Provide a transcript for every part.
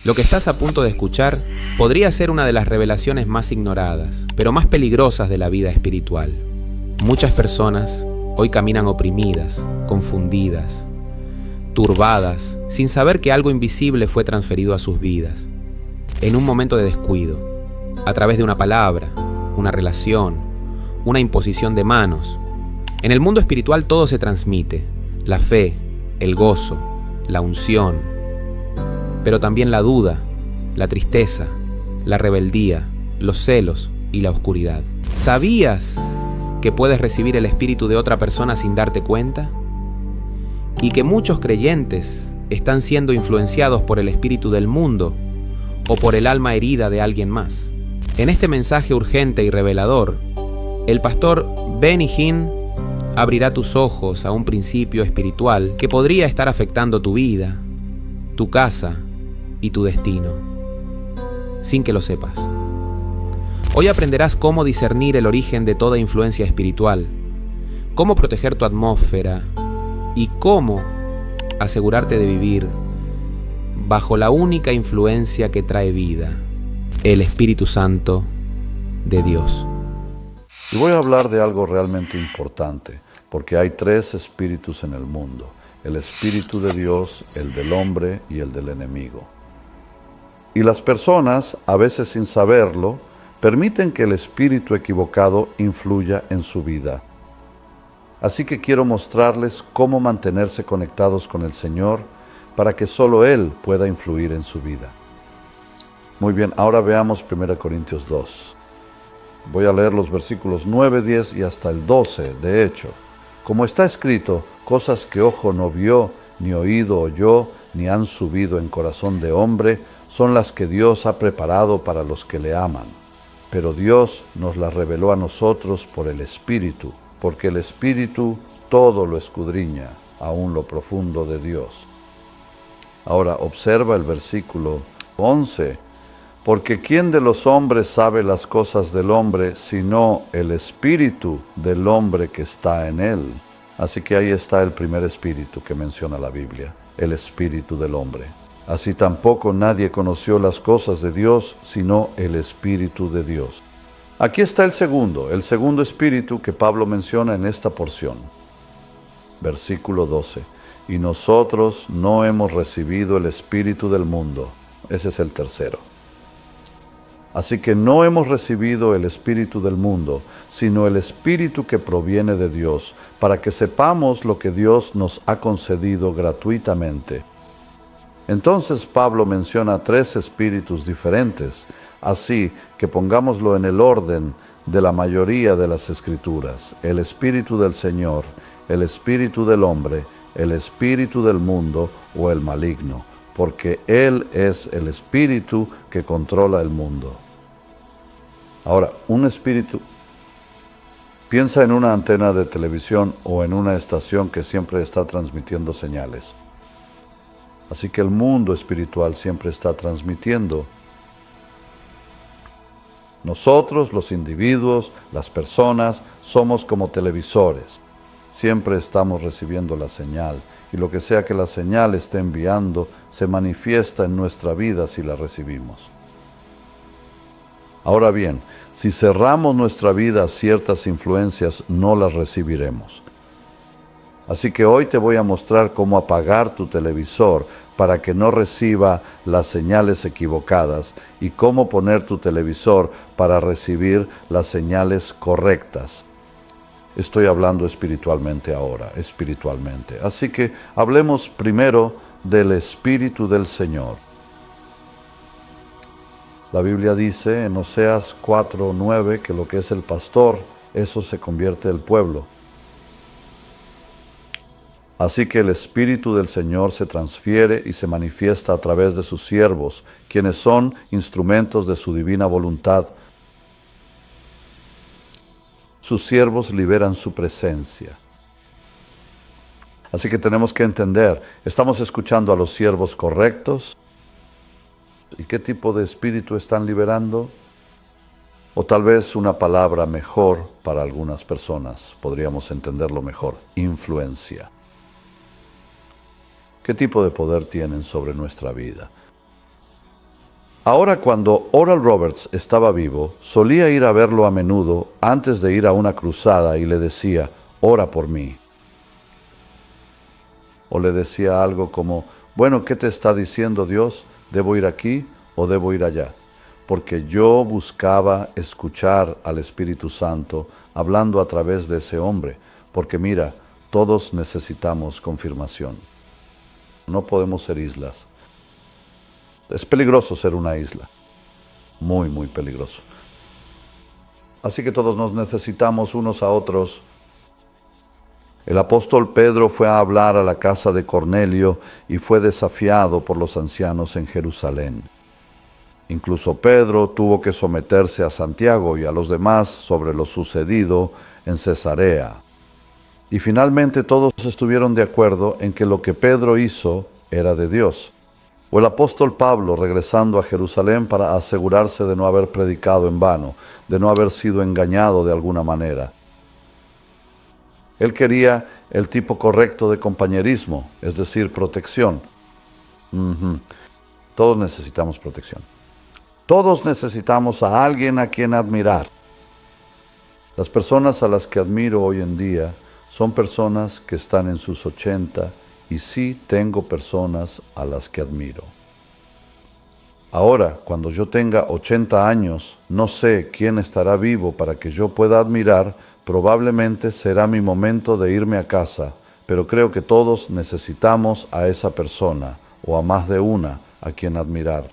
Lo que estás a punto de escuchar podría ser una de las revelaciones más ignoradas, pero más peligrosas de la vida espiritual. Muchas personas hoy caminan oprimidas, confundidas, turbadas, sin saber que algo invisible fue transferido a sus vidas, en un momento de descuido, a través de una palabra, una relación, una imposición de manos. En el mundo espiritual todo se transmite: la fe, el gozo, la unción, pero también la duda, la tristeza, la rebeldía, los celos y la oscuridad. ¿Sabías que puedes recibir el espíritu de otra persona sin darte cuenta? Y que muchos creyentes están siendo influenciados por el espíritu del mundo o por el alma herida de alguien más. En este mensaje urgente y revelador, el pastor Benny Hinn abrirá tus ojos a un principio espiritual que podría estar afectando tu vida, tu casa y tu destino, sin que lo sepas. Hoy aprenderás cómo discernir el origen de toda influencia espiritual, cómo proteger tu atmósfera y cómo asegurarte de vivir bajo la única influencia que trae vida, el Espíritu Santo de Dios. Y voy a hablar de algo realmente importante, porque hay 3 espíritus en el mundo: el espíritu de Dios, el del hombre y el del enemigo. Y las personas, a veces sin saberlo, permiten que el espíritu equivocado influya en su vida. Así que quiero mostrarles cómo mantenerse conectados con el Señor para que solo Él pueda influir en su vida. Muy bien, ahora veamos 1 Corintios 2. Voy a leer los versículos 9, 10 y hasta el 12, de hecho. Como está escrito: cosas que ojo no vio, ni oído oyó, ni han subido en corazón de hombre, son las que Dios ha preparado para los que le aman. Pero Dios nos las reveló a nosotros por el Espíritu, porque el Espíritu todo lo escudriña, aún lo profundo de Dios. Ahora observa el versículo 11. Porque ¿quién de los hombres sabe las cosas del hombre, sino el espíritu del hombre que está en él? Así que ahí está el primer espíritu que menciona la Biblia, el espíritu del hombre. Así tampoco nadie conoció las cosas de Dios, sino el Espíritu de Dios. Aquí está el segundo espíritu que Pablo menciona en esta porción. Versículo 12. Y nosotros no hemos recibido el espíritu del mundo. Ese es el tercero. Así que no hemos recibido el espíritu del mundo, sino el espíritu que proviene de Dios, para que sepamos lo que Dios nos ha concedido gratuitamente. Entonces Pablo menciona 3 espíritus diferentes, así que pongámoslo en el orden de la mayoría de las Escrituras: el espíritu del Señor, el espíritu del hombre, el espíritu del mundo o el maligno, porque Él es el espíritu que controla el mundo. Ahora, un espíritu... Piensa en una antena de televisión o en una estación que siempre está transmitiendo señales. Así que el mundo espiritual siempre está transmitiendo. Nosotros, los individuos, las personas, somos como televisores. Siempre estamos recibiendo la señal, y lo que sea que la señal esté enviando se manifiesta en nuestra vida si la recibimos. Ahora bien, si cerramos nuestra vida a ciertas influencias, no las recibiremos. Así que hoy te voy a mostrar cómo apagar tu televisor para que no reciba las señales equivocadas y cómo poner tu televisor para recibir las señales correctas. Estoy hablando espiritualmente ahora, espiritualmente. Así que hablemos primero del Espíritu del Señor. La Biblia dice en Oseas 4:9 que lo que es el pastor, eso se convierte en el pueblo. Así que el Espíritu del Señor se transfiere y se manifiesta a través de sus siervos, quienes son instrumentos de su divina voluntad. Sus siervos liberan su presencia. Así que tenemos que entender, ¿estamos escuchando a los siervos correctos? ¿Y qué tipo de espíritu están liberando? O tal vez una palabra mejor para algunas personas, podríamos entenderlo mejor: influencia. ¿Qué tipo de poder tienen sobre nuestra vida? Ahora, cuando Oral Roberts estaba vivo, solía ir a verlo a menudo antes de ir a una cruzada y le decía, ora por mí. O le decía algo como, bueno, ¿qué te está diciendo Dios? ¿Debo ir aquí o debo ir allá? Porque yo buscaba escuchar al Espíritu Santo hablando a través de ese hombre, porque mira, todos necesitamos confirmación. No podemos ser islas. Es peligroso ser una isla, muy, muy peligroso. Así que todos nos necesitamos unos a otros. El apóstol Pedro fue a hablar a la casa de Cornelio y fue desafiado por los ancianos en Jerusalén. Incluso Pedro tuvo que someterse a Santiago y a los demás sobre lo sucedido en Cesarea. Y finalmente todos estuvieron de acuerdo en que lo que Pedro hizo era de Dios. O el apóstol Pablo regresando a Jerusalén para asegurarse de no haber predicado en vano, de no haber sido engañado de alguna manera. Él quería el tipo correcto de compañerismo, es decir, protección. Todos necesitamos protección. Todos necesitamos a alguien a quien admirar. Las personas a las que admiro hoy en día son personas que están en sus 80 y sí tengo personas a las que admiro. Ahora, cuando yo tenga 80 años, no sé quién estará vivo para que yo pueda admirar. Probablemente será mi momento de irme a casa, pero creo que todos necesitamos a esa persona, o a más de una, a quien admirar.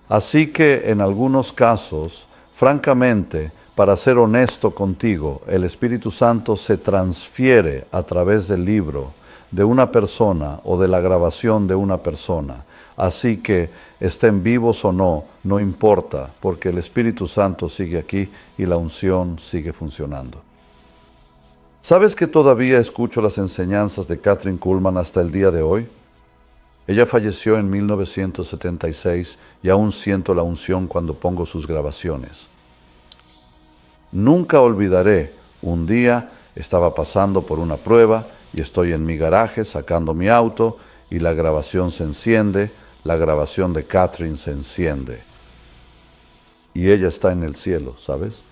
Así que en algunos casos, francamente, para ser honesto contigo, el Espíritu Santo se transfiere a través del libro de una persona o de la grabación de una persona. Así que estén vivos o no, no importa, porque el Espíritu Santo sigue aquí y la unción sigue funcionando. ¿Sabes que todavía escucho las enseñanzas de Kathryn Kuhlman hasta el día de hoy? Ella falleció en 1976 y aún siento la unción cuando pongo sus grabaciones. Nunca olvidaré, un día estaba pasando por una prueba y estoy en mi garaje sacando mi auto y la grabación se enciende. La grabación de Kathryn se enciende. Y ella está en el cielo, ¿sabes?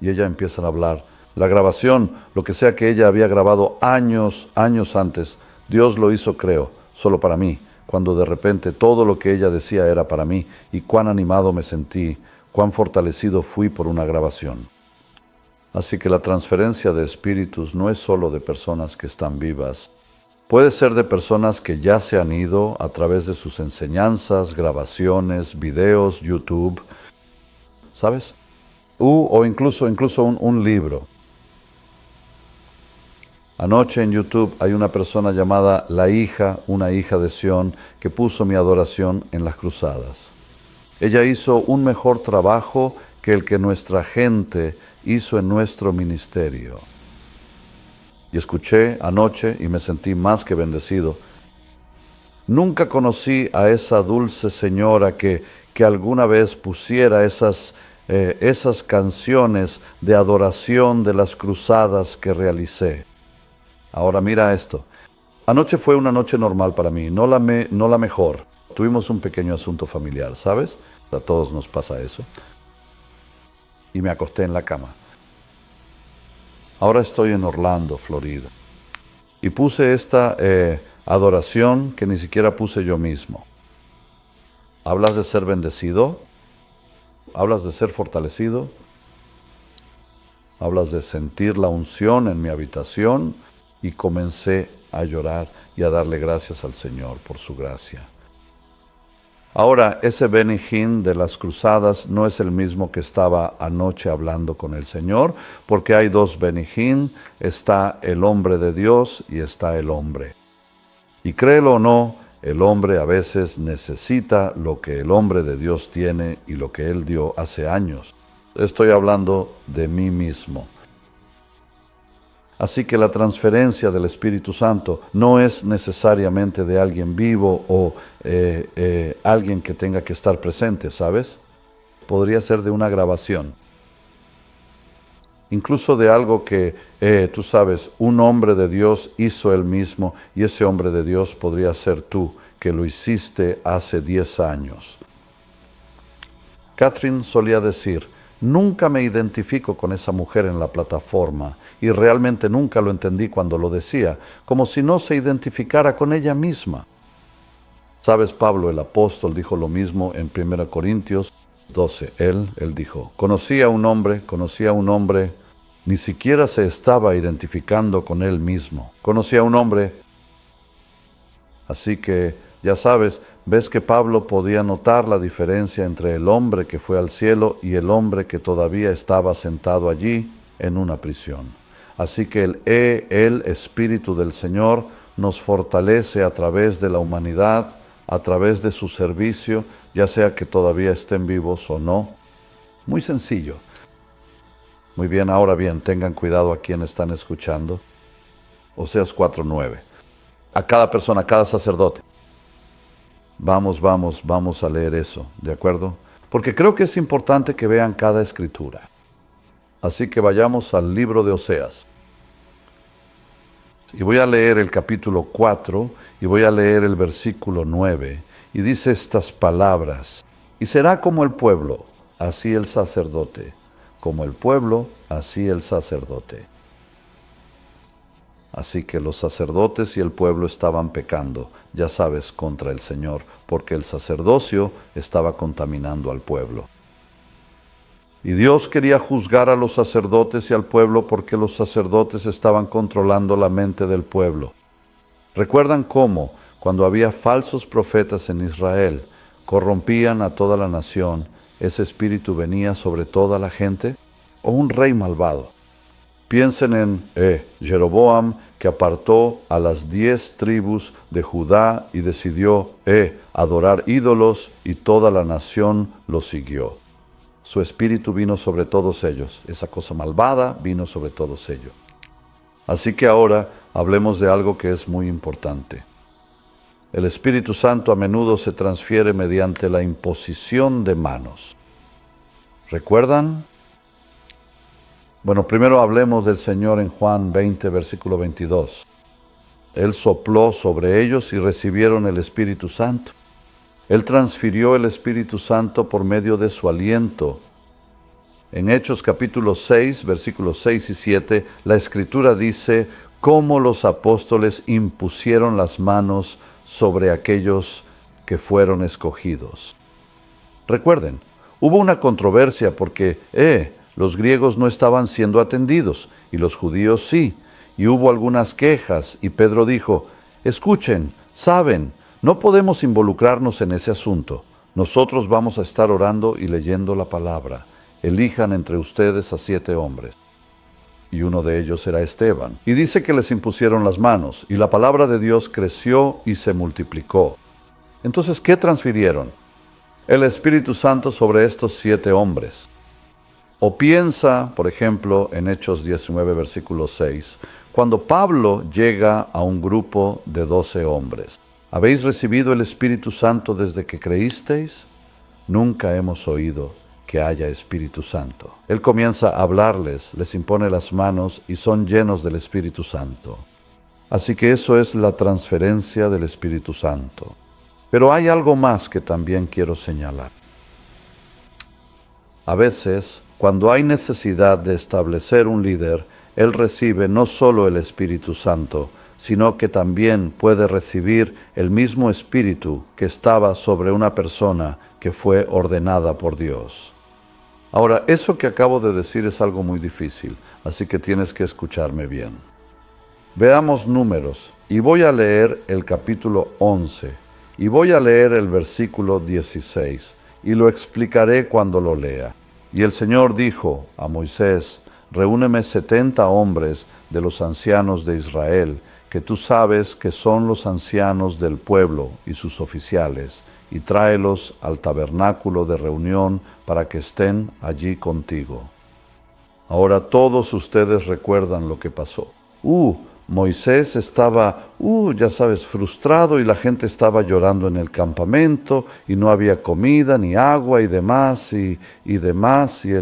Y ella empieza a hablar. La grabación, lo que sea que ella había grabado años antes, Dios lo hizo, creo, solo para mí, cuando de repente todo lo que ella decía era para mí, y cuán animado me sentí, cuán fortalecido fui por una grabación. Así que la transferencia de espíritus no es solo de personas que están vivas, puede ser de personas que ya se han ido a través de sus enseñanzas, grabaciones, videos, YouTube, ¿sabes? O incluso un libro. Anoche en YouTube hay una persona llamada La Hija, una hija de Sión, que puso mi adoración en las cruzadas. Ella hizo un mejor trabajo que el que nuestra gente hizo en nuestro ministerio. Y escuché anoche y me sentí más que bendecido. Nunca conocí a esa dulce señora que alguna vez pusiera esas canciones de adoración de las cruzadas que realicé. Ahora mira esto. Anoche fue una noche normal para mí, no la mejor. Tuvimos un pequeño asunto familiar, ¿sabes? A todos nos pasa eso. Y me acosté en la cama. Ahora estoy en Orlando, Florida. Y puse esta adoración que ni siquiera puse yo mismo. ¿Hablas de ser bendecido? ¿Hablas de ser fortalecido? ¿Hablas de sentir la unción en mi habitación? Y comencé a llorar y a darle gracias al Señor por su gracia. Ahora, ese Benny Hinn de las cruzadas no es el mismo que estaba anoche hablando con el Señor, porque hay dos Benny Hinn, está el hombre de Dios y está el hombre. Y créelo o no, el hombre a veces necesita lo que el hombre de Dios tiene y lo que Él dio hace años. Estoy hablando de mí mismo. Así que la transferencia del Espíritu Santo no es necesariamente de alguien vivo o alguien que tenga que estar presente, ¿sabes? Podría ser de una grabación. Incluso de algo que, tú sabes, un hombre de Dios hizo él mismo, y ese hombre de Dios podría ser tú, que lo hiciste hace 10 años. Catherine solía decir, nunca me identifico con esa mujer en la plataforma, y realmente nunca lo entendí cuando lo decía, como si no se identificara con ella misma. ¿Sabes? Pablo el apóstol dijo lo mismo en 1 Corintios 12. Él dijo, conocía a un hombre, ni siquiera se estaba identificando con él mismo. Conocía a un hombre. Así que, ya sabes, ves que Pablo podía notar la diferencia entre el hombre que fue al cielo y el hombre que todavía estaba sentado allí en una prisión. Así que el Espíritu del Señor nos fortalece a través de la humanidad, a través de su servicio, ya sea que todavía estén vivos o no. Muy sencillo. Muy bien, ahora bien, tengan cuidado a quienes están escuchando. Oseas 4:9. A cada persona, a cada sacerdote. Vamos a leer eso, ¿de acuerdo? Porque creo que es importante que vean cada escritura. Así que vayamos al libro de Oseas. Y voy a leer el capítulo 4 y voy a leer el versículo 9. Y dice estas palabras: y será como el pueblo, así el sacerdote. Como el pueblo, así el sacerdote. Así que los sacerdotes y el pueblo estaban pecando, ya sabes, contra el Señor, porque el sacerdocio estaba contaminando al pueblo. Y Dios quería juzgar a los sacerdotes y al pueblo porque los sacerdotes estaban controlando la mente del pueblo. ¿Recuerdan cómo, cuando había falsos profetas en Israel, corrompían a toda la nación, ese espíritu venía sobre toda la gente? ¿O un rey malvado? Piensen en Jeroboam, que apartó a las 10 tribus de Judá y decidió adorar ídolos, y toda la nación lo siguió. Su espíritu vino sobre todos ellos. Esa cosa malvada vino sobre todos ellos. Así que ahora hablemos de algo que es muy importante. El Espíritu Santo a menudo se transfiere mediante la imposición de manos. ¿Recuerdan? Bueno, primero hablemos del Señor en Juan 20, versículo 22. Él sopló sobre ellos y recibieron el Espíritu Santo. Él transfirió el Espíritu Santo por medio de su aliento. En Hechos capítulo 6, versículos 6 y 7, la Escritura dice cómo los apóstoles impusieron las manos sobre aquellos que fueron escogidos. Recuerden, hubo una controversia porque los griegos no estaban siendo atendidos y los judíos sí, y hubo algunas quejas y Pedro dijo, escuchen, saben, no podemos involucrarnos en ese asunto. Nosotros vamos a estar orando y leyendo la palabra. Elijan entre ustedes a 7 hombres. Y uno de ellos era Esteban. Y dice que les impusieron las manos, y la palabra de Dios creció y se multiplicó. Entonces, ¿qué transfirieron? El Espíritu Santo sobre estos 7 hombres. O piensa, por ejemplo, en Hechos 19, versículo 6, cuando Pablo llega a un grupo de 12 hombres. ¿Habéis recibido el Espíritu Santo desde que creísteis? Nunca hemos oído que haya Espíritu Santo. Él comienza a hablarles, les impone las manos y son llenos del Espíritu Santo. Así que eso es la transferencia del Espíritu Santo. Pero hay algo más que también quiero señalar. A veces, cuando hay necesidad de establecer un líder, él recibe no solo el Espíritu Santo, sino que también puede recibir el mismo Espíritu que estaba sobre una persona que fue ordenada por Dios. Ahora, eso que acabo de decir es algo muy difícil, así que tienes que escucharme bien. Veamos Números, y voy a leer el capítulo 11, y voy a leer el versículo 16, y lo explicaré cuando lo lea. Y el Señor dijo a Moisés, reúneme 70 hombres de los ancianos de Israel, que tú sabes que son los ancianos del pueblo y sus oficiales, y tráelos al tabernáculo de reunión para que estén allí contigo. Ahora todos ustedes recuerdan lo que pasó. Moisés estaba, ya sabes, frustrado y la gente estaba llorando en el campamento y no había comida ni agua y demás y demás. Y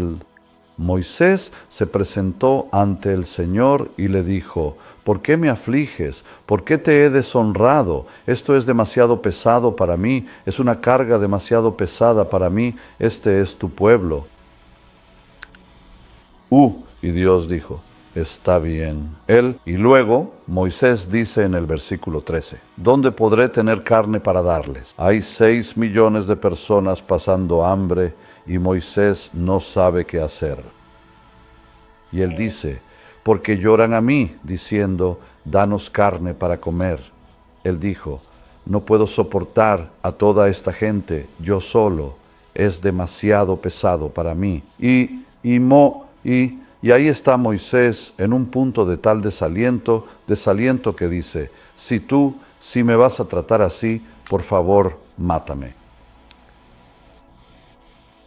Moisés se presentó ante el Señor y le dijo, ¿por qué me afliges? ¿Por qué te he deshonrado? Esto es demasiado pesado para mí, es una carga demasiado pesada para mí, este es tu pueblo. Y Dios dijo, está bien. Y luego Moisés dice en el versículo 13, ¿dónde podré tener carne para darles? Hay 6 millones de personas pasando hambre y Moisés no sabe qué hacer. Y él dice, porque lloran a mí, diciendo, danos carne para comer. Él dijo, no puedo soportar a toda esta gente, yo solo, es demasiado pesado para mí. Y ahí está Moisés en un punto de tal desaliento que dice, si me vas a tratar así, por favor, mátame.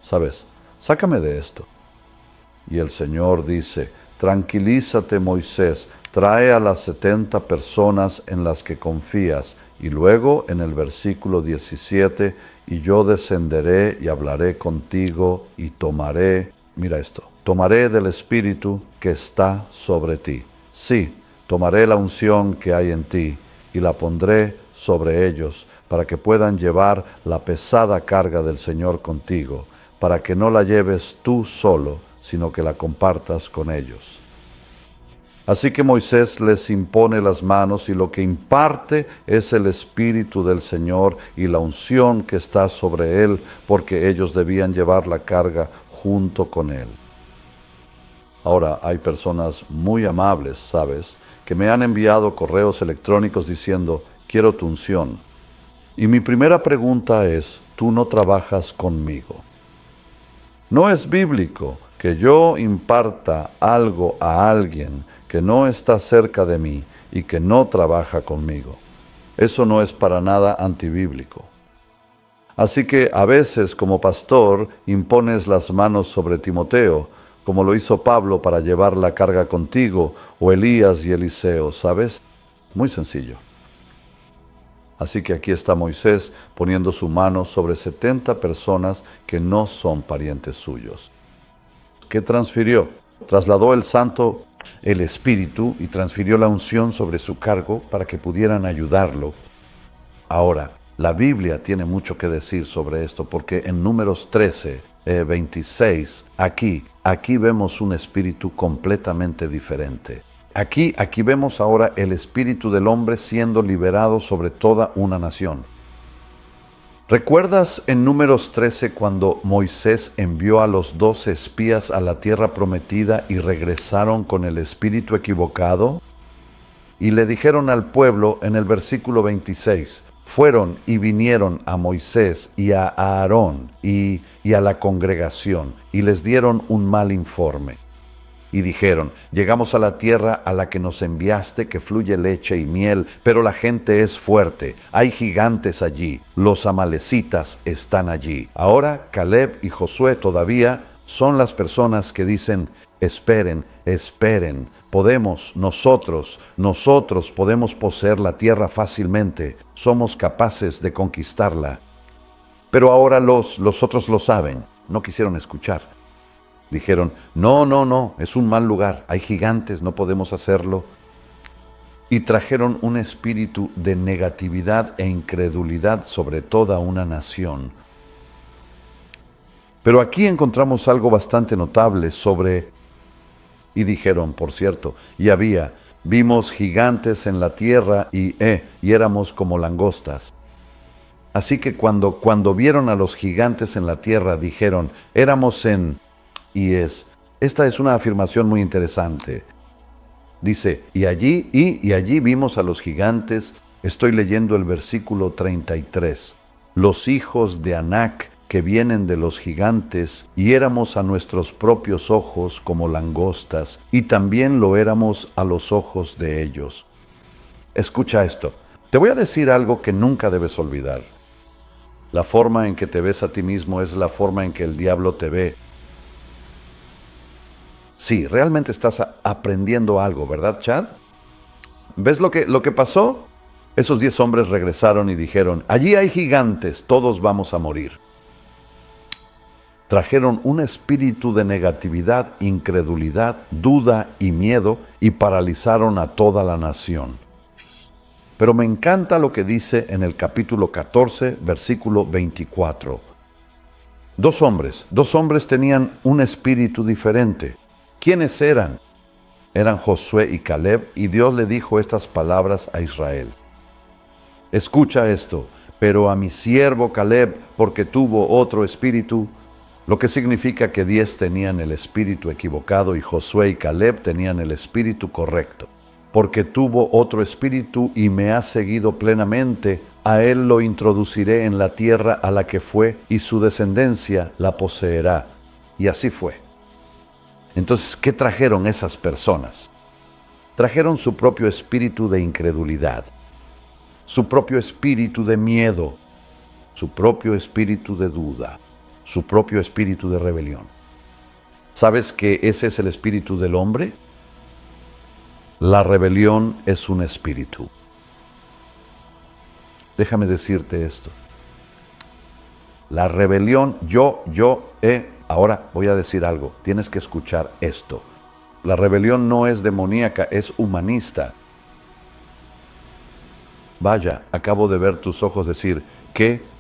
¿Sabes? Sácame de esto. Y el Señor dice, tranquilízate, Moisés, trae a las 70 personas en las que confías. Y luego en el versículo 17, y yo descenderé y hablaré contigo y tomaré, mira esto, tomaré del Espíritu que está sobre ti. Sí, tomaré la unción que hay en ti y la pondré sobre ellos para que puedan llevar la pesada carga del Señor contigo, para que no la lleves tú solo, sino que la compartas con ellos. Así que Moisés les impone las manos y lo que imparte es el Espíritu del Señor y la unción que está sobre él, porque ellos debían llevar la carga junto con él. Ahora, hay personas muy amables, ¿sabes?, que me han enviado correos electrónicos diciendo, quiero tu unción. Y mi primera pregunta es, ¿tú no trabajas conmigo? No es bíblico que yo imparta algo a alguien que no está cerca de mí y que no trabaja conmigo. Eso no es para nada antibíblico. Así que a veces como pastor impones las manos sobre Timoteo, como lo hizo Pablo para llevar la carga contigo, o Elías y Eliseo, ¿sabes? Muy sencillo. Así que aquí está Moisés poniendo su mano sobre 70 personas que no son parientes suyos. ¿Qué transfirió? Trasladó el Espíritu y transfirió la unción sobre su cargo para que pudieran ayudarlo. Ahora, la Biblia tiene mucho que decir sobre esto, porque en Números 13, 26, aquí vemos un espíritu completamente diferente. Aquí vemos ahora el espíritu del hombre siendo liberado sobre toda una nación. ¿Recuerdas en Números 13 cuando Moisés envió a los 12 espías a la tierra prometida y regresaron con el espíritu equivocado? Y le dijeron al pueblo en el versículo 26, fueron y vinieron a Moisés y a Aarón y a la congregación y les dieron un mal informe. Y dijeron, llegamos a la tierra a la que nos enviaste, que fluye leche y miel, pero la gente es fuerte, hay gigantes allí, los amalecitas están allí. Ahora Caleb y Josué todavía son las personas que dicen, esperen, nosotros podemos poseer la tierra fácilmente, somos capaces de conquistarla. Pero ahora los otros lo saben, no quisieron escuchar. Dijeron, no, es un mal lugar, hay gigantes, no podemos hacerlo. Y trajeron un espíritu de negatividad e incredulidad sobre toda una nación. Pero aquí encontramos algo bastante notable y dijeron, por cierto, vimos gigantes en la tierra y éramos como langostas. Así que cuando vieron a los gigantes en la tierra, dijeron, esta es una afirmación muy interesante. Dice, y allí vimos a los gigantes, estoy leyendo el versículo 33, los hijos de Anac que vienen de los gigantes, y éramos a nuestros propios ojos como langostas, y también lo éramos a los ojos de ellos. Escucha esto, te voy a decir algo que nunca debes olvidar. La forma en que te ves a ti mismo es la forma en que el diablo te ve. Sí, realmente estás aprendiendo algo, ¿verdad, Chad? ¿Ves lo que pasó? Esos 10 hombres regresaron y dijeron, allí hay gigantes, todos vamos a morir. trajeron un espíritu de negatividad, incredulidad, duda y miedo y paralizaron a toda la nación. Pero me encanta lo que dice en el capítulo 14, versículo 24. Dos hombres tenían un espíritu diferente. ¿Quiénes eran? Eran Josué y Caleb, y Dios le dijo estas palabras a Israel. Escucha esto, pero a mi siervo Caleb, porque tuvo otro espíritu, lo que significa que 10 tenían el espíritu equivocado y Josué y Caleb tenían el espíritu correcto. Porque tuvo otro espíritu y me ha seguido plenamente, a él lo introduciré en la tierra a la que fue, y su descendencia la poseerá. Y así fue. Entonces, ¿qué trajeron esas personas? Trajeron su propio espíritu de incredulidad, su propio espíritu de miedo, su propio espíritu de duda, su propio espíritu de rebelión. ¿Sabes que ese es el espíritu del hombre? La rebelión es un espíritu. Déjame decirte esto. La rebelión, ahora voy a decir algo, tienes que escuchar esto. La rebelión no es demoníaca, es humanista. Vaya, acabo de ver tus ojos decir que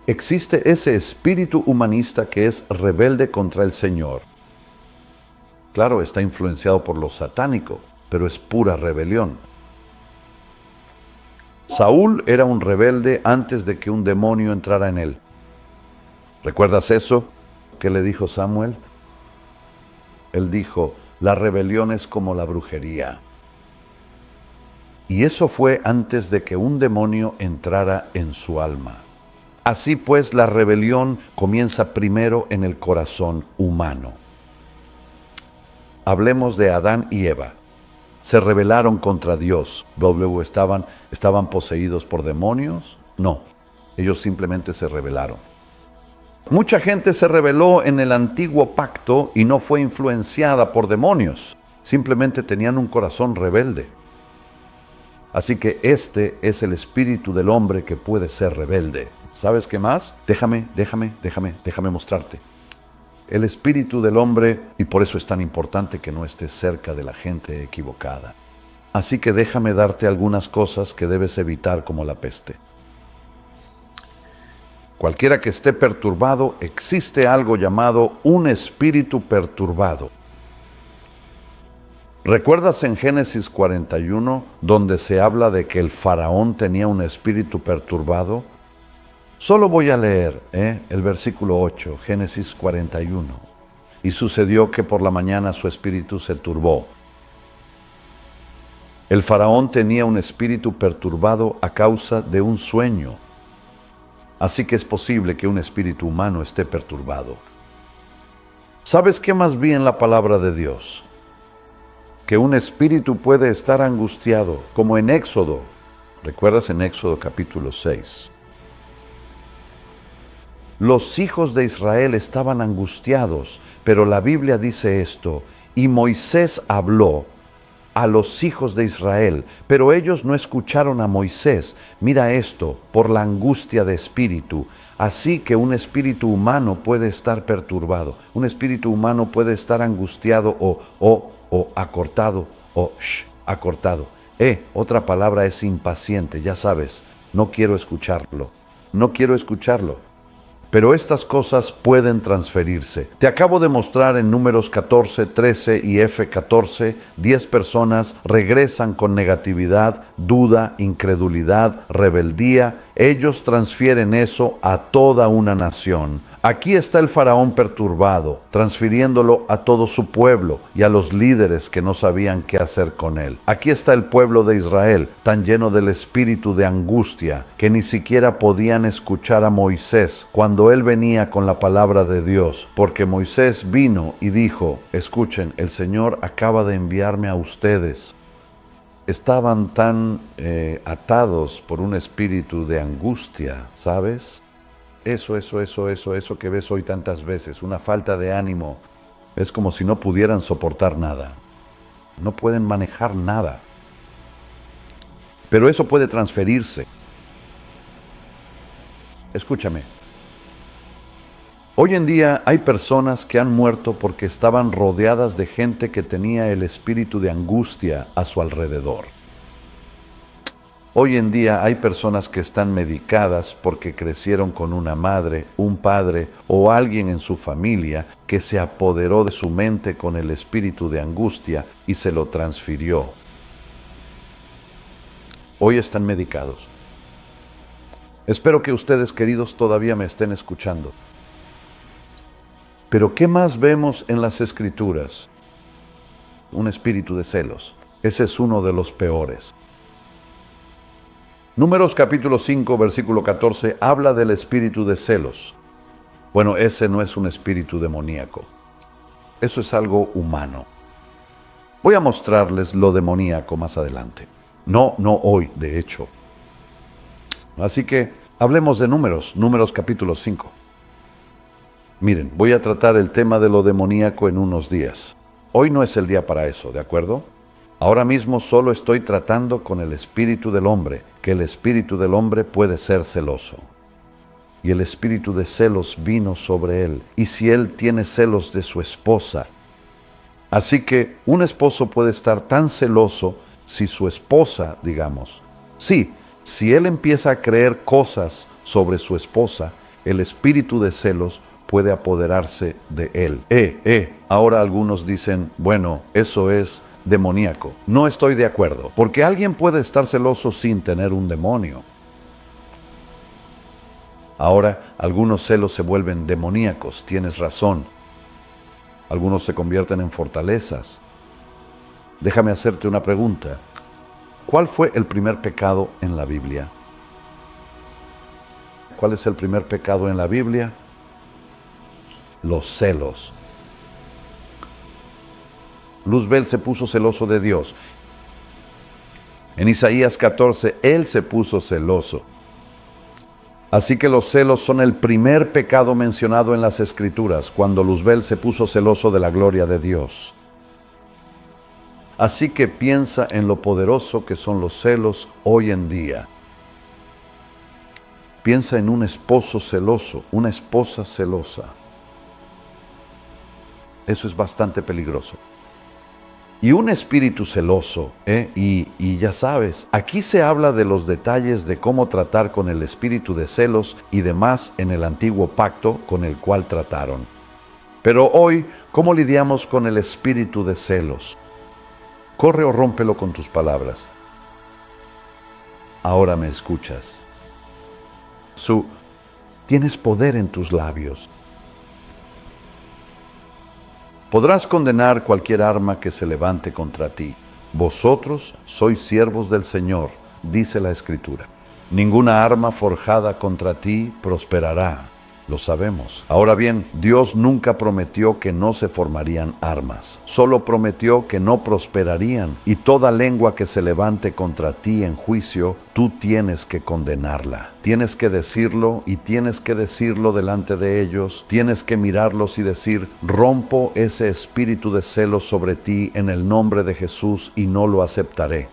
existe ese espíritu humanista que es rebelde contra el Señor. Claro, está influenciado por lo satánico, pero es pura rebelión. Saúl era un rebelde antes de que un demonio entrara en él. ¿Recuerdas eso? ¿Qué le dijo Samuel? Él dijo, la rebelión es como la brujería. Y eso fue antes de que un demonio entrara en su alma. Así pues, la rebelión comienza primero en el corazón humano. Hablemos de Adán y Eva. ¿Se rebelaron contra Dios? Luego estaban poseídos por demonios? No, ellos simplemente se rebelaron. Mucha gente se rebeló en el antiguo pacto y no fue influenciada por demonios. Simplemente tenían un corazón rebelde. Así que este es el espíritu del hombre que puede ser rebelde. ¿Sabes qué más? Déjame mostrarte. El espíritu del hombre, y por eso es tan importante que no estés cerca de la gente equivocada. Así que déjame darte algunas cosas que debes evitar como la peste. Cualquiera que esté perturbado, existe algo llamado un espíritu perturbado. ¿Recuerdas en Génesis 41, donde se habla de que el faraón tenía un espíritu perturbado? Solo voy a leer el versículo 8, Génesis 41. Y sucedió que por la mañana su espíritu se turbó. El faraón tenía un espíritu perturbado a causa de un sueño. Así que es posible que un espíritu humano esté perturbado. ¿Sabes qué más vi en la palabra de Dios? Que un espíritu puede estar angustiado, como en Éxodo. ¿Recuerdas en Éxodo capítulo 6? Los hijos de Israel estaban angustiados, pero la Biblia dice esto, y Moisés habló a los hijos de Israel, pero ellos no escucharon a Moisés. Mira esto, por la angustia de espíritu. Así que un espíritu humano puede estar perturbado, un espíritu humano puede estar angustiado o acortado, acortado. Otra palabra es impaciente, ya sabes, no quiero escucharlo. Pero estas cosas pueden transferirse. Te acabo de mostrar en Números 14, 13 y F14, 10 personas regresan con negatividad, duda, incredulidad, rebeldía. Ellos transfieren eso a toda una nación. Aquí está el faraón perturbado, transfiriéndolo a todo su pueblo y a los líderes que no sabían qué hacer con él. Aquí está el pueblo de Israel, tan lleno del espíritu de angustia, que ni siquiera podían escuchar a Moisés cuando él venía con la palabra de Dios, porque Moisés vino y dijo, escuchen, el Señor acaba de enviarme a ustedes. Estaban tan atados por un espíritu de angustia, ¿sabes? Eso que ves hoy tantas veces, una falta de ánimo. Es como si no pudieran soportar nada. No pueden manejar nada. Pero eso puede transferirse. Escúchame. Hoy en día hay personas que han muerto porque estaban rodeadas de gente que tenía el espíritu de angustia a su alrededor. Hoy en día hay personas que están medicadas porque crecieron con una madre, un padre o alguien en su familia que se apoderó de su mente con el espíritu de angustia y se lo transfirió. Hoy están medicados. Espero que ustedes, queridos, todavía me estén escuchando. Pero ¿qué más vemos en las Escrituras? Un espíritu de celos. Ese es uno de los peores. Números capítulo 5, versículo 14, habla del espíritu de celos. Bueno, ese no es un espíritu demoníaco. Eso es algo humano. Voy a mostrarles lo demoníaco más adelante. No hoy, de hecho. Así que hablemos de Números capítulo 5. Miren, voy a tratar el tema de lo demoníaco en unos días. Hoy no es el día para eso, ¿de acuerdo? Ahora mismo solo estoy tratando con el espíritu del hombre, que el espíritu del hombre puede ser celoso. Y el espíritu de celos vino sobre él. Y si él tiene celos de su esposa. Así que un esposo puede estar tan celoso si su esposa, digamos. Sí, si él empieza a creer cosas sobre su esposa, el espíritu de celos puede apoderarse de él. Ahora algunos dicen, bueno, eso es demoníaco. No estoy de acuerdo, porque alguien puede estar celoso sin tener un demonio. Ahora, algunos celos se vuelven demoníacos, tienes razón. Algunos se convierten en fortalezas. Déjame hacerte una pregunta. ¿Cuál fue el primer pecado en la Biblia? ¿Cuál es el primer pecado en la Biblia? Los celos. Luzbel se puso celoso de Dios. En Isaías 14, él se puso celoso. Así que los celos son el primer pecado mencionado en las Escrituras, cuando Luzbel se puso celoso de la gloria de Dios. Así que piensa en lo poderoso que son los celos hoy en día. Piensa en un esposo celoso, una esposa celosa. Eso es bastante peligroso. Y un espíritu celoso, y ya sabes, aquí se habla de los detalles de cómo tratar con el espíritu de celos y demás en el antiguo pacto con el cual trataron. Pero hoy, ¿cómo lidiamos con el espíritu de celos? Corre o rómpelo con tus palabras. Ahora me escuchas. Tienes poder en tus labios. Podrás condenar cualquier arma que se levante contra ti. Vosotros sois siervos del Señor, dice la Escritura. Ninguna arma forjada contra ti prosperará. Lo sabemos. Ahora bien, Dios nunca prometió que no se formarían armas. Solo prometió que no prosperarían. Y toda lengua que se levante contra ti en juicio, tú tienes que condenarla. Tienes que decirlo y tienes que decirlo delante de ellos. Tienes que mirarlos y decir, rompo ese espíritu de celos sobre ti en el nombre de Jesús y no lo aceptaré.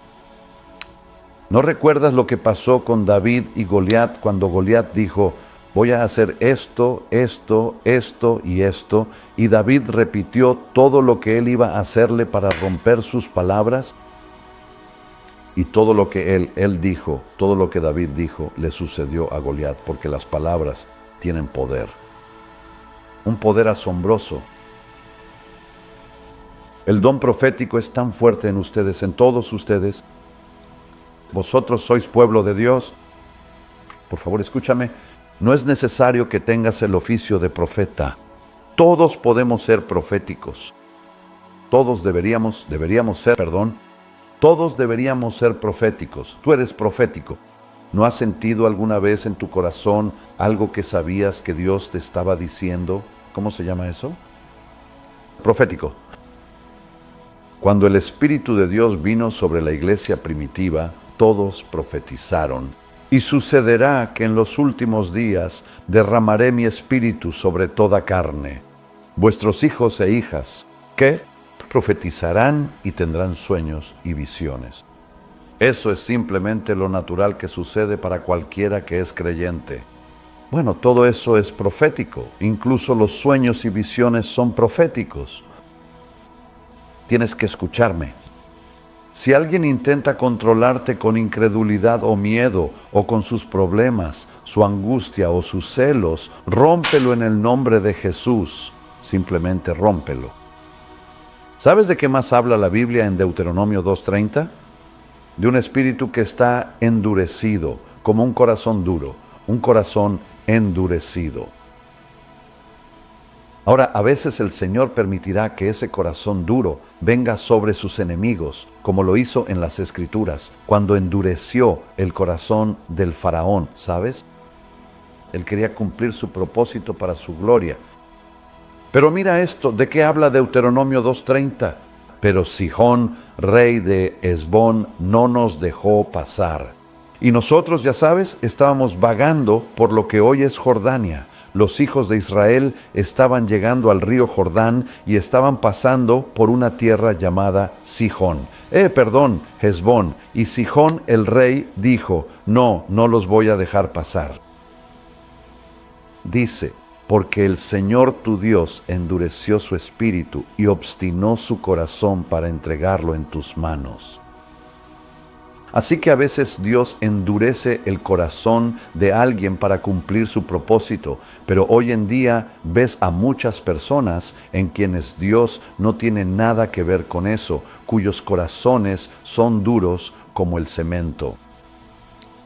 ¿No recuerdas lo que pasó con David y Goliat cuando Goliat dijo, voy a hacer esto, esto, esto y esto? Y David repitió todo lo que él iba a hacerle para romper sus palabras. Y todo lo que él dijo, todo lo que David dijo, le sucedió a Goliat, porque las palabras tienen poder. Un poder asombroso. El don profético es tan fuerte en ustedes, en todos ustedes. Vosotros sois pueblo de Dios. Por favor, escúchame. No es necesario que tengas el oficio de profeta. Todos podemos ser proféticos. Todos deberíamos ser proféticos. Tú eres profético. ¿No has sentido alguna vez en tu corazón algo que sabías que Dios te estaba diciendo? ¿Cómo se llama eso? Profético. Cuando el Espíritu de Dios vino sobre la iglesia primitiva, todos profetizaron. Y sucederá que en los últimos días derramaré mi espíritu sobre toda carne. Vuestros hijos e hijas, ¿qué? Profetizarán y tendrán sueños y visiones. Eso es simplemente lo natural que sucede para cualquiera que es creyente. Bueno, todo eso es profético. Incluso los sueños y visiones son proféticos. Tienes que escucharme. Si alguien intenta controlarte con incredulidad o miedo, o con sus problemas, su angustia o sus celos, rómpelo en el nombre de Jesús. Simplemente rómpelo. ¿Sabes de qué más habla la Biblia en Deuteronomio 2:30? De un espíritu que está endurecido, como un corazón duro, un corazón endurecido. Ahora, a veces el Señor permitirá que ese corazón duro venga sobre sus enemigos, como lo hizo en las Escrituras, cuando endureció el corazón del faraón, ¿sabes? Él quería cumplir su propósito para su gloria. Pero mira esto, ¿de qué habla Deuteronomio 2:30? Pero Sihón, rey de Hesbón, no nos dejó pasar. Y nosotros, ya sabes, estábamos vagando por lo que hoy es Jordania. Los hijos de Israel estaban llegando al río Jordán y estaban pasando por una tierra llamada Hesbón. Y Sihón el rey dijo, no los voy a dejar pasar. Dice, porque el Señor tu Dios endureció su espíritu y obstinó su corazón para entregarlo en tus manos. Así que a veces Dios endurece el corazón de alguien para cumplir su propósito, pero hoy en día ves a muchas personas en quienes Dios no tiene nada que ver con eso, cuyos corazones son duros como el cemento.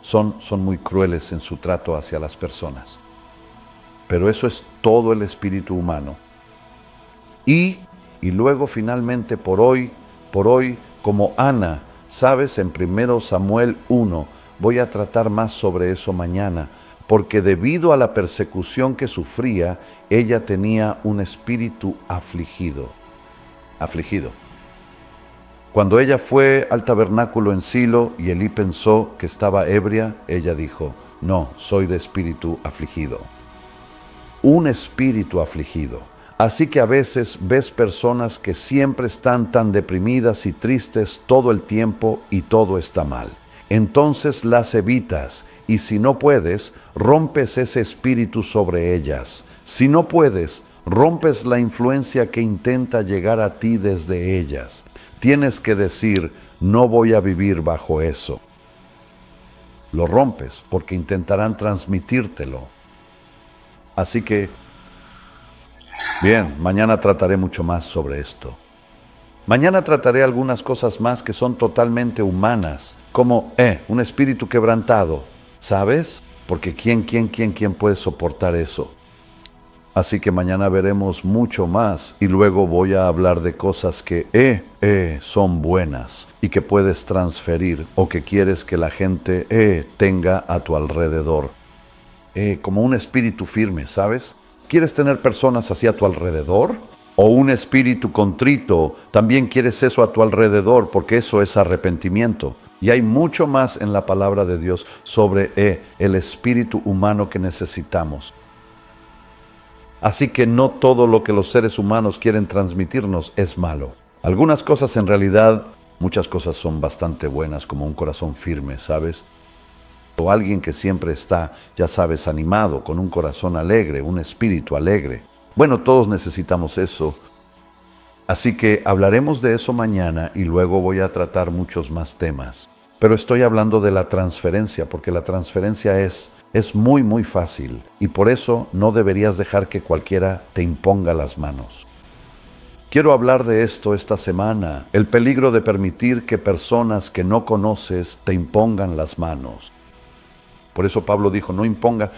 Son muy crueles en su trato hacia las personas. Pero eso es todo el espíritu humano. Y luego finalmente por hoy, como Ana, sabes, en 1 Samuel 1, voy a tratar más sobre eso mañana, porque debido a la persecución que sufría, ella tenía un espíritu afligido. Cuando ella fue al tabernáculo en Silo y Elí pensó que estaba ebria, ella dijo, no, soy de espíritu afligido. Un espíritu afligido. Así que a veces ves personas que siempre están tan deprimidas y tristes todo el tiempo y todo está mal. Entonces las evitas y si no puedes, rompes ese espíritu sobre ellas. Si no puedes, rompes la influencia que intenta llegar a ti desde ellas. Tienes que decir, no voy a vivir bajo eso. Lo rompes porque intentarán transmitírtelo. Así que, bien, mañana trataré mucho más sobre esto. Mañana trataré algunas cosas más que son totalmente humanas, como, un espíritu quebrantado, ¿sabes? Porque ¿quién puede soportar eso? Así que mañana veremos mucho más y luego voy a hablar de cosas que, son buenas y que puedes transferir o que quieres que la gente, tenga a tu alrededor. Como un espíritu firme, ¿sabes? ¿Quieres tener personas así a tu alrededor? ¿O un espíritu contrito? También quieres eso a tu alrededor, porque eso es arrepentimiento. Y hay mucho más en la palabra de Dios sobre el espíritu humano que necesitamos. Así que no todo lo que los seres humanos quieren transmitirnos es malo. Algunas cosas en realidad, muchas cosas son bastante buenas, como un corazón firme, ¿sabes? O alguien que siempre está, ya sabes, animado, con un corazón alegre, un espíritu alegre. Bueno, todos necesitamos eso. Así que hablaremos de eso mañana y luego voy a tratar muchos más temas. Pero estoy hablando de la transferencia, porque la transferencia es muy fácil. Y por eso no deberías dejar que cualquiera te imponga las manos. Quiero hablar de esto esta semana, el peligro de permitir que personas que no conoces te impongan las manos. Por eso Pablo dijo, no impongas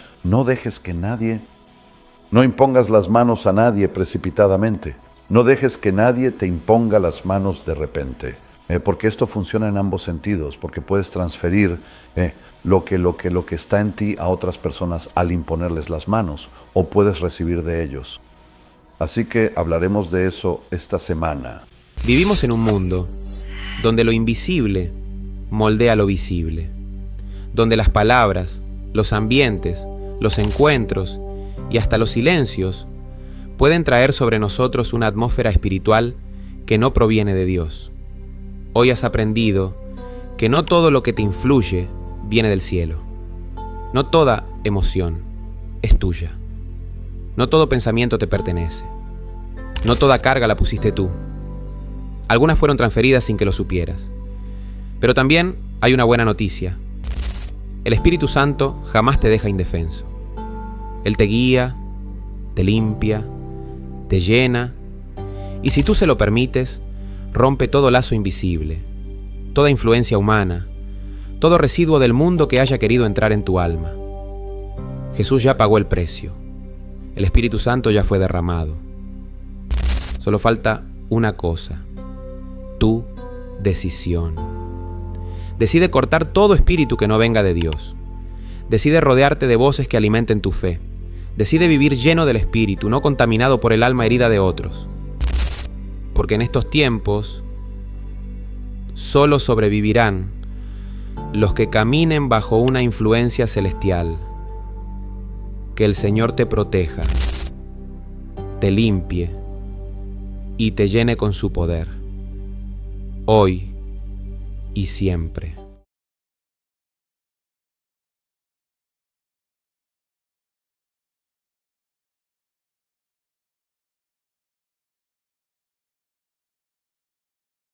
las manos a nadie precipitadamente. No dejes que nadie te imponga las manos de repente. Porque esto funciona en ambos sentidos, porque puedes transferir lo que está en ti a otras personas al imponerles las manos, o puedes recibir de ellos. Así que hablaremos de eso esta semana. Vivimos en un mundo donde lo invisible moldea lo visible, donde las palabras, los ambientes, los encuentros y hasta los silencios pueden traer sobre nosotros una atmósfera espiritual que no proviene de Dios. Hoy has aprendido que no todo lo que te influye viene del cielo. No toda emoción es tuya. No todo pensamiento te pertenece. No toda carga la pusiste tú. Algunas fueron transferidas sin que lo supieras. Pero también hay una buena noticia. El Espíritu Santo jamás te deja indefenso. Él te guía, te limpia, te llena, y si tú se lo permites, rompe todo lazo invisible, toda influencia humana, todo residuo del mundo que haya querido entrar en tu alma. Jesús ya pagó el precio. El Espíritu Santo ya fue derramado. Solo falta una cosa: tu decisión. Decide cortar todo espíritu que no venga de Dios. Decide rodearte de voces que alimenten tu fe. Decide vivir lleno del Espíritu, no contaminado por el alma herida de otros. Porque en estos tiempos solo sobrevivirán los que caminen bajo una influencia celestial. Que el Señor te proteja, te limpie y te llene con su poder, hoy y siempre.